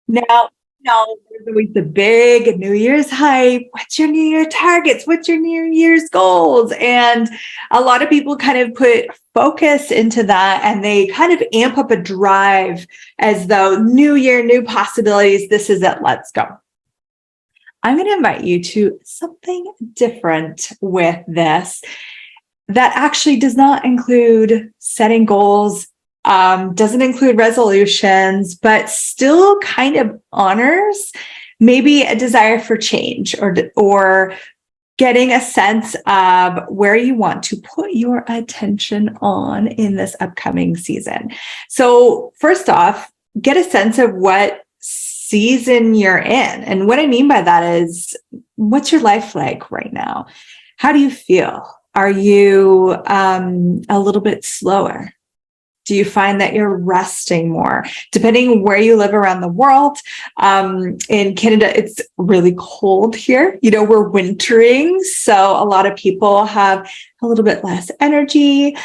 Now, there's always the big New Year's hype. What's your New Year targets? What's your New Year's goals? And a lot of people kind of put focus into that and they kind of amp up a drive as though new year, new possibilities. This is it. Let's go. I'm going to invite you to something different with this that actually does not include setting goals, doesn't include resolutions, but still kind of honors maybe a desire for change or getting a sense of where you want to put your attention on in this upcoming season. So first off, get a sense of what season you're in. And what I mean by that is, what's your life like right now? How do you feel? Are you a little bit slower? Do you find that you're resting more? Depending where you live around the world, in Canada, it's really cold here. We're wintering, so a lot of people have a little bit less energy.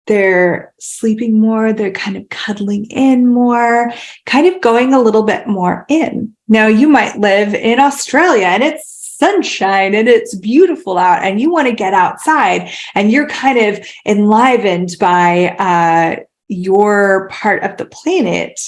They're sleeping more. They're kind of cuddling in more, kind of going a little bit more in. Now, you might live in Australia and it's sunshine and it's beautiful out and you want to get outside and you're kind of enlivened by your part of the planet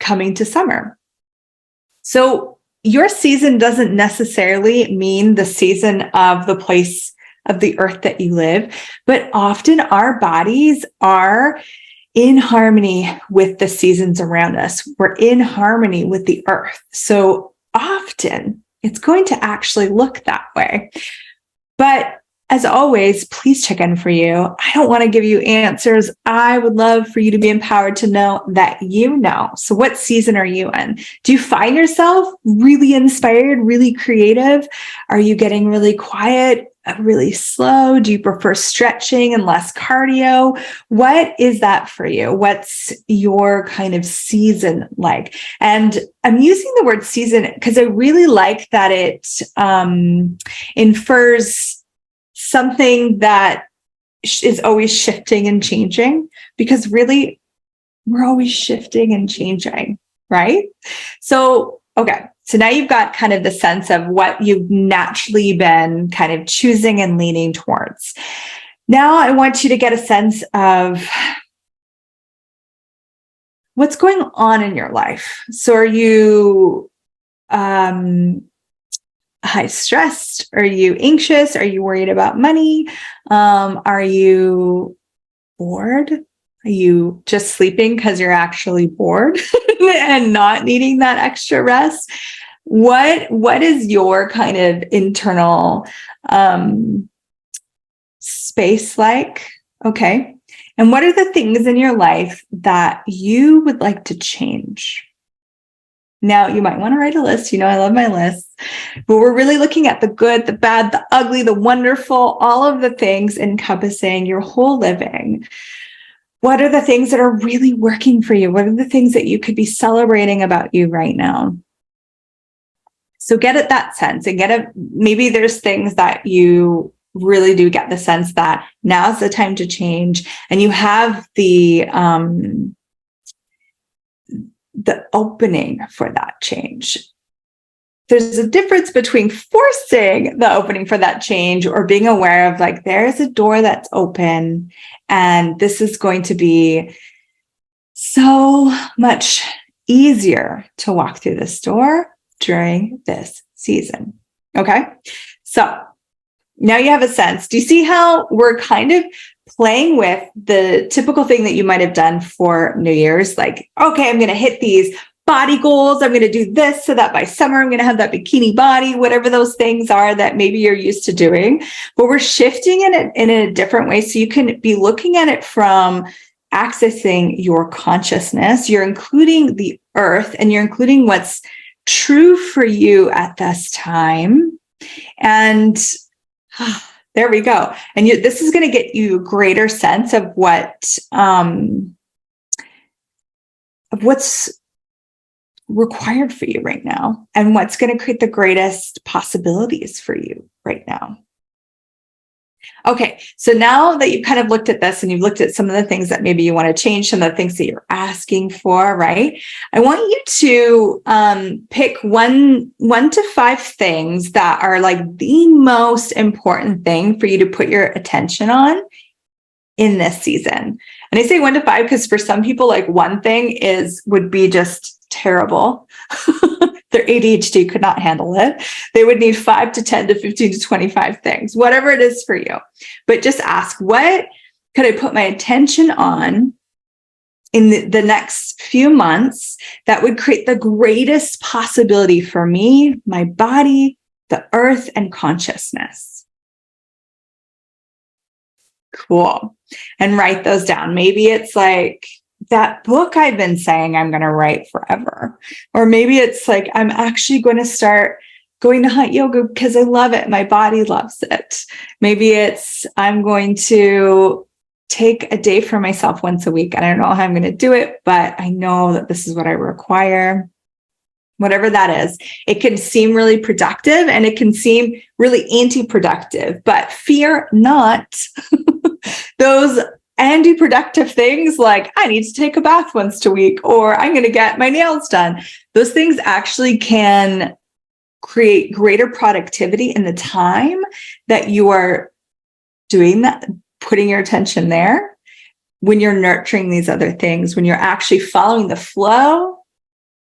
coming to summer. So your season doesn't necessarily mean the season of the place of the earth that you live, but often our bodies are in harmony with the seasons around us. We're in harmony with the earth. So often it's going to actually look that way. But as always, please check in for you. I don't want to give you answers. I would love for you to be empowered to know that you know. So what season are you in? Do you find yourself really inspired, really creative? Are you getting really quiet, really slow? Do you prefer stretching and less cardio? What is that for you? What's your kind of season like? And I'm using the word season because I really like that it infers something that is always shifting and changing, because really we're always shifting and changing, right? So, okay. So now you've got kind of the sense of what you've naturally been kind of choosing and leaning towards. Now I want you to get a sense of what's going on in your life. So are you high stressed? Are you anxious? Are you worried about money? Are you bored? Are you just sleeping because you're actually bored and not needing that extra rest? What is your kind of internal space like? Okay. And what are the things in your life that you would like to change? Now, you might want to write a list. I love my lists, but we're really looking at the good, the bad, the ugly, the wonderful, all of the things encompassing your whole living. What are the things that are really working for you? What are the things that you could be celebrating about you right now? So get at that sense and maybe there's things that you really do get the sense that now's the time to change, and you have the opening for that change. There's a difference between forcing the opening for that change or being aware of like, there's a door that's open and this is going to be so much easier to walk through this door during this season. Okay. So now you have a sense. Do you see how we're kind of playing with the typical thing that you might have done for New Year's? Like, okay, I'm going to hit these body goals. I'm going to do this so that by summer, I'm going to have that bikini body, whatever those things are that maybe you're used to doing. But we're shifting it in a different way. So you can be looking at it from accessing your consciousness. You're including the earth and you're including what's true for you at this time. And there we go. And this is going to get you a greater sense of what's required for you right now and what's going to create the greatest possibilities for you right now. Okay, so now that you've kind of looked at this and you've looked at some of the things that maybe you want to change, some of the things that you're asking for, right? I want you to pick one to five things that are like the most important thing for you to put your attention on in this season. And I say 1 to 5 because for some people, like one thing would be just terrible. Their ADHD could not handle it. They would need 5 to 10 to 15 to 25 things, whatever it is for you. But just ask, what could I put my attention on in the next few months that would create the greatest possibility for me, my body, the earth, and consciousness? Cool. And write those down. Maybe it's like that book I've been saying I'm going to write forever. Or maybe it's like, I'm actually going to start going to hot yoga because I love it. My body loves it. Maybe it's, I'm going to take a day for myself once a week. And I don't know how I'm going to do it, but I know that this is what I require. Whatever that is, it can seem really productive and it can seem really anti-productive, but fear not those anti-productive things like I need to take a bath once a week or I'm going to get my nails done. Those things actually can create greater productivity in the time that you are doing that, putting your attention there when you're nurturing these other things, when you're actually following the flow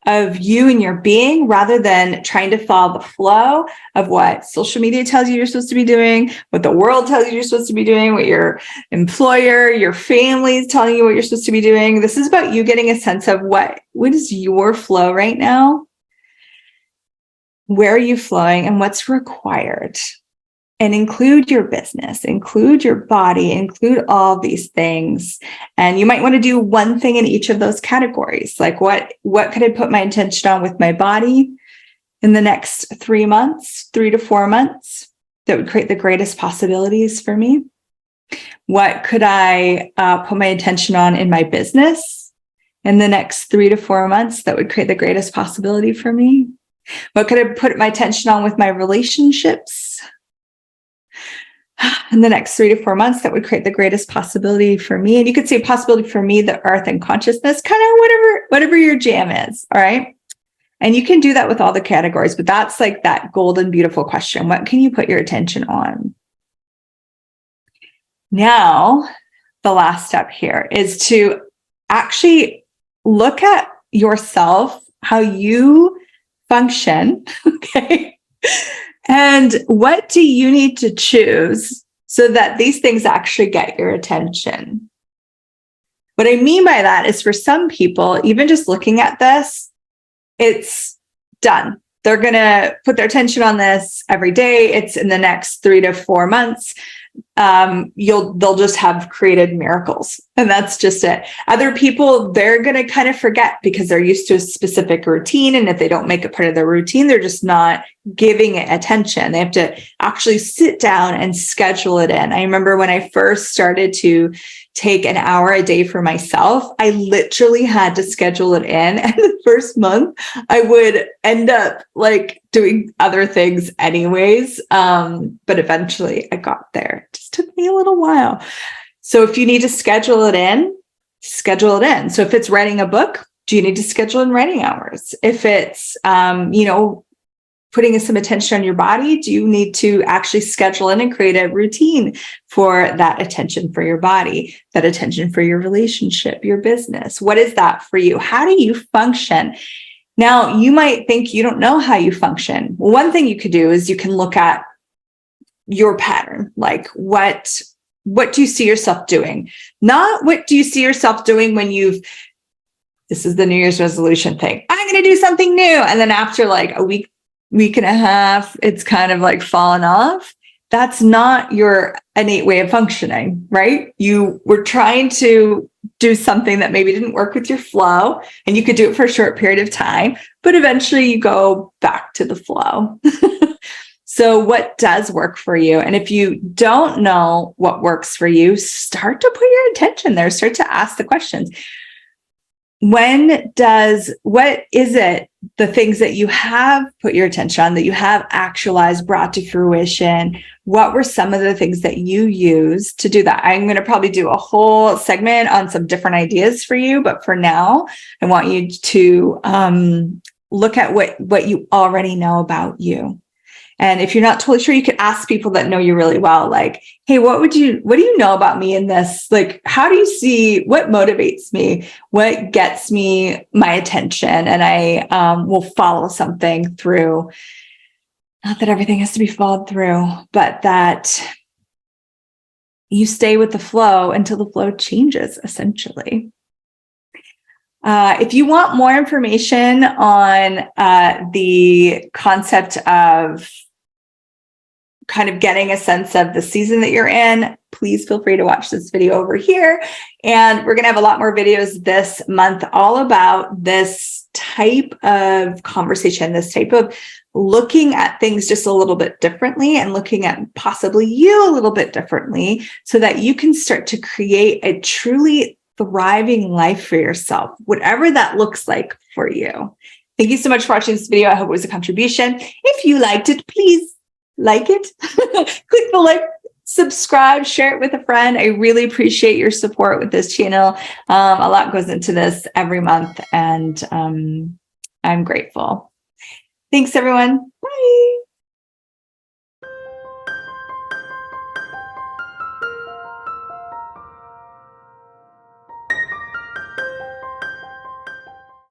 of you and your being rather than trying to follow the flow of what social media tells you you're supposed to be doing, what the world tells you you're supposed to be doing, what your employer, your family is telling you what you're supposed to be doing. This is about you getting a sense of what is your flow right now? Where are you flowing and what's required? And include your business, include your body, include all these things. And you might want to do one thing in each of those categories. Like what could I put my attention on with my body in the next 3 months, 3 to 4 months that would create the greatest possibilities for me? What could I put my attention on in my business in the next 3 to 4 months that would create the greatest possibility for me? What could I put my attention on with my relationships in the next 3 to 4 months that would create the greatest possibility for me? And you could say possibility for me, the earth and consciousness, kind of whatever your jam is. All right. And you can do that with all the categories, but that's like that golden, beautiful question. What can you put your attention on? Now, the last step here is to actually look at yourself, how you function. Okay. And what do you need to choose so that these things actually get your attention? What I mean by that is for some people, even just looking at this, it's done. They're going to put their attention on this every day. It's in the next 3 to 4 months. They'll just have created miracles, and that's just it. Other people, they're going to kind of forget because they're used to a specific routine. And if they don't make it part of their routine, they're just not giving it attention. They have to actually sit down and schedule it in. I remember when I first started to take an hour a day for myself, I literally had to schedule it in. And the first month I would end up like doing other things anyways. But eventually I got there. It just took me a little while. So if you need to schedule it in, schedule it in. So if it's writing a book, do you need to schedule in writing hours? If it's, putting some attention on your body, do you need to actually schedule in and create a routine for that attention for your body, that attention for your relationship, your business? What is that for you? How do you function? Now, you might think you don't know how you function. Well, one thing you could do is you can look at your pattern. Like what do you see yourself doing? Not what do you see yourself doing when this is the New Year's resolution thing. I'm going to do something new. And then after like a week and a half, it's kind of like fallen off. That's not your innate way of functioning, right? You were trying to do something that maybe didn't work with your flow, and you could do it for a short period of time, but eventually you go back to the flow. So what does work for you? And if you don't know what works for you, start to put your attention there, start to ask the questions. what is it, the things that you have put your attention on, that you have actualized, brought to fruition? What were some of the things that you used to do that? I'm going to probably do a whole segment on some different ideas for you, but for now, I want you to look at what you already know about you. And if you're not totally sure, you could ask people that know you really well, like, hey, what do you know about me in this? Like, how do you see, what motivates me? What gets me my attention? And I will follow something through. Not that everything has to be followed through, but that you stay with the flow until the flow changes, essentially. If you want more information on the concept of kind of getting a sense of the season that you're in, please feel free to watch this video over here. And we're going to have a lot more videos this month all about this type of conversation, this type of looking at things just a little bit differently and looking at possibly you a little bit differently so that you can start to create a truly thriving life for yourself, whatever that looks like for you. Thank you so much for watching this video. I hope it was a contribution. If you liked it, please like it, click the like, subscribe, share it with a friend. I really appreciate your support with this channel. A lot goes into this every month, and I'm grateful. Thanks, everyone. Bye.